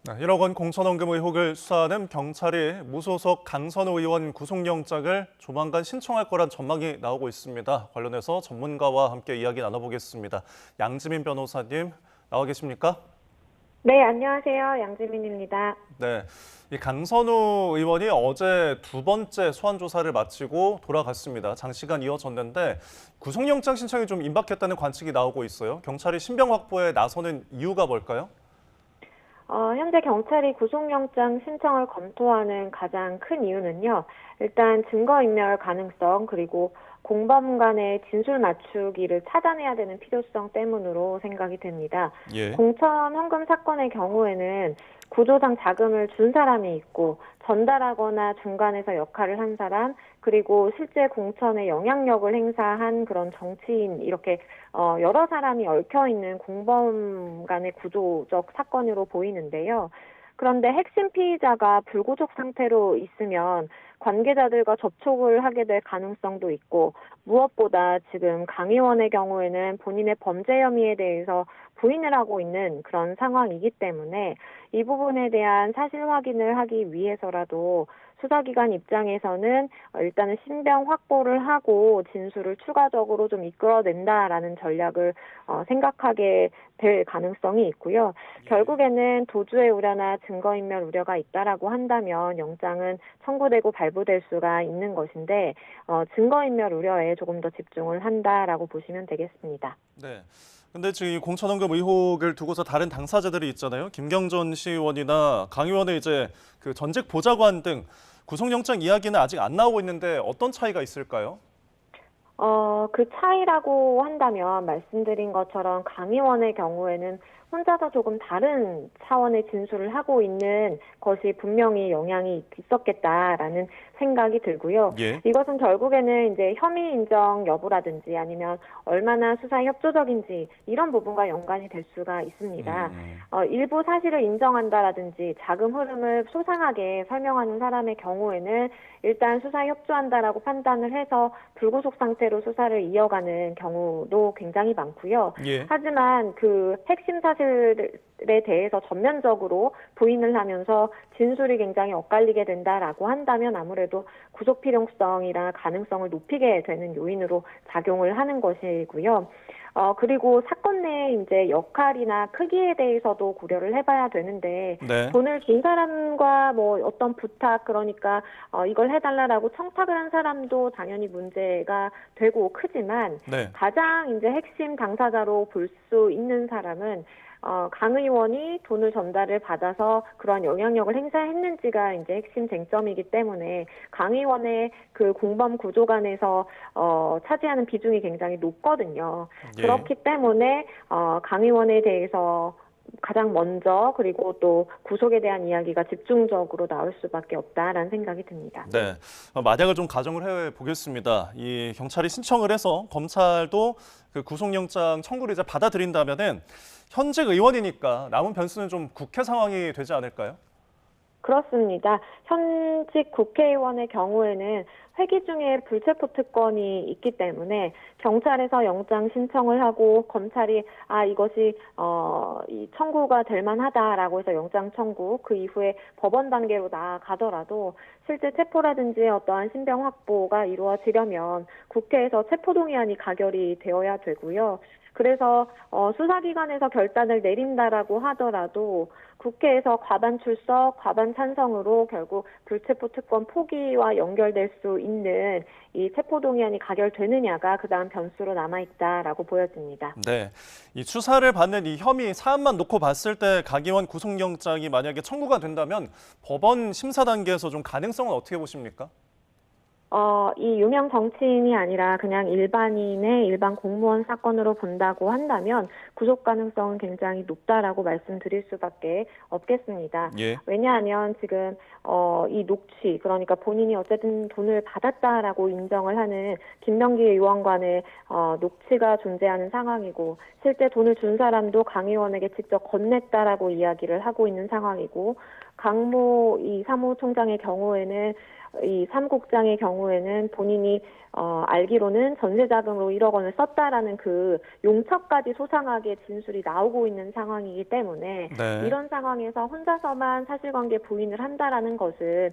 1억 원 공천원금 의혹을 수사하는 경찰이 무소속 강선우 의원 구속영장을 조만간 신청할 거란 전망이 나오고 있습니다. 관련해서 전문가와 함께 이야기 나눠보겠습니다. 양지민 변호사님 나와 계십니까? 네, 안녕하세요. 양지민입니다. 네, 이 강선우 의원이 어제 두 번째 소환 조사를 마치고 돌아갔습니다. 장시간 이어졌는데 구속영장 신청이 좀 임박했다는 관측이 나오고 있어요. 경찰이 신병 확보에 나서는 이유가 뭘까요? 현재 경찰이 구속영장 신청을 검토하는 가장 큰 이유는요. 일단 증거인멸 가능성 그리고 공범 간의 진술 맞추기를 찾아내야 되는 필요성 때문으로 생각이 됩니다. 예. 공천 헌금 사건의 경우에는 구조상 자금을 준 사람이 있고 전달하거나 중간에서 역할을 한 사람 그리고 실제 공천에 영향력을 행사한 그런 정치인 이렇게 여러 사람이 얽혀 있는 공범 간의 구조적 사건으로 보이는데요. 그런데 핵심 피의자가 불구속 상태로 있으면 관계자들과 접촉을 하게 될 가능성도 있고 무엇보다 지금 강 의원의 경우에는 본인의 범죄 혐의에 대해서 부인을 하고 있는 그런 상황이기 때문에 이 부분에 대한 사실 확인을 하기 위해서라도 수사기관 입장에서는 일단은 신병 확보를 하고 진술을 추가적으로 좀 이끌어낸다라는 전략을 생각하게 될 가능성이 있고요. 결국에는 도주의 우려나 증거인멸 우려가 있다라고 한다면 영장은 청구되고 발부될 수가 있는 것인데 증거인멸 우려에 조금 더 집중을 한다라고 보시면 되겠습니다. 네. 근데 지금 이 공천원금 의혹을 두고서 다른 당사자들이 있잖아요. 김경전 시의원이나 강 의원의 이제 그 전직 보좌관 등 구속영장 이야기는 아직 안 나오고 있는데 어떤 차이가 있을까요? 그 차이라고 한다면 말씀드린 것처럼 강 의원의 경우에는 혼자서 조금 다른 차원의 진술을 하고 있는 것이 분명히 영향이 있었겠다라는 생각이 들고요. 예. 이것은 결국에는 이제 혐의 인정 여부라든지 아니면 얼마나 수사에 협조적인지 이런 부분과 연관이 될 수가 있습니다. 일부 사실을 인정한다라든지 자금 흐름을 소상하게 설명하는 사람의 경우에는 일단 수사에 협조한다라고 판단을 해서 불구속 상태로 수사를 이어가는 경우도 굉장히 많고요. 예. 하지만 그 핵심 사실에 대해서 전면적으로 부인을 하면서 진술이 굉장히 엇갈리게 된다라고 한다면 아무래도 구속 필요성이나 가능성을 높이게 되는 요인으로 작용을 하는 것이고요. 그리고 사건 내의 이제 역할이나 크기에 대해서도 고려를 해봐야 되는데 네. 돈을 준 사람과 뭐 어떤 부탁 그러니까 이걸 해달라라고 청탁을 한 사람도 당연히 문제가 되고 크지만 네. 가장 이제 핵심 당사자로 볼 수 있는 사람은 강 의원이 돈을 전달을 받아서 그러한 영향력을 행사했는지가 이제 핵심 쟁점이기 때문에 강 의원의 그 공범 구조관에서 차지하는 비중이 굉장히 높거든요. 예. 그렇기 때문에 강 의원에 대해서 가장 먼저 그리고 또 구속에 대한 이야기가 집중적으로 나올 수밖에 없다라는 생각이 듭니다. 네. 만약을 좀 가정을 해 보겠습니다. 이 경찰이 신청을 해서 검찰도 그 구속영장 청구를 이제 받아들인다면은 현직 의원이니까 남은 변수는 좀 국회 상황이 되지 않을까요? 그렇습니다. 현직 국회의원의 경우에는 회기 중에 불체포 특권이 있기 때문에 경찰에서 영장 신청을 하고 검찰이 이것이 이 청구가 될 만하다라고 해서 영장 청구 그 이후에 법원 단계로 나아가더라도 실제 체포라든지 어떠한 신병 확보가 이루어지려면 국회에서 체포동의안이 가결이 되어야 되고요. 그래서 수사기관에서 결단을 내린다라고 하더라도 국회에서 과반 출석, 과반 찬성으로 결국 불체포 특권 포기와 연결될 수 있는 이 체포동의안이 가결되느냐가 그다음 변수로 남아있다라고 보여집니다. 네. 이 수사를 받는 이 혐의 사안만 놓고 봤을 때 강 의원 구속영장이 만약에 청구가 된다면 법원 심사 단계에서 좀 가능성은 어떻게 보십니까? 이 유명 정치인이 아니라 그냥 일반인의 일반 공무원 사건으로 본다고 한다면 구속 가능성은 굉장히 높다라고 말씀드릴 수밖에 없겠습니다. 예. 왜냐하면 지금 이 녹취 그러니까 본인이 어쨌든 돈을 받았다라고 인정을 하는 김명기 의원관의 녹취가 존재하는 상황이고 실제 돈을 준 사람도 강 의원에게 직접 건넸다라고 이야기를 하고 있는 상황이고 강모 이 사무총장의 경우에는 이 사무국장의 경우에는 본인이 알기로는 전세자금으로 1억 원을 썼다라는 그 용처까지 소상하게 진술이 나오고 있는 상황이기 때문에 네. 이런 상황에서 혼자서만 사실관계 부인을 한다라는 것은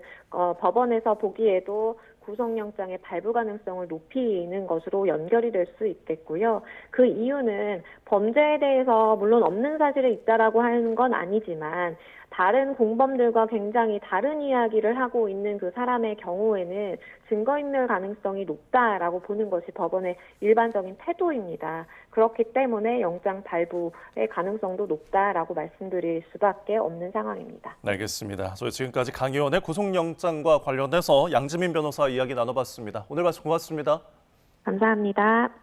법원에서 보기에도 구속영장의 발부 가능성을 높이는 것으로 연결이 될 수 있겠고요. 그 이유는 범죄에 대해서 물론 없는 사실이 있다라고 하는 건 아니지만 다른 공범들과 굉장히 다른 이야기를 하고 있는 그 사람의 경우에는 증거인멸 가능성이 높다라고 보는 것이 법원의 일반적인 태도입니다. 그렇기 때문에 영장 발부의 가능성도 높다라고 말씀드릴 수밖에 없는 상황입니다. 네, 알겠습니다. 저희 지금까지 강 의원의 구속영장과 관련해서 양지민 변호사 이야기 나눠봤습니다. 오늘 말씀 고맙습니다. 감사합니다.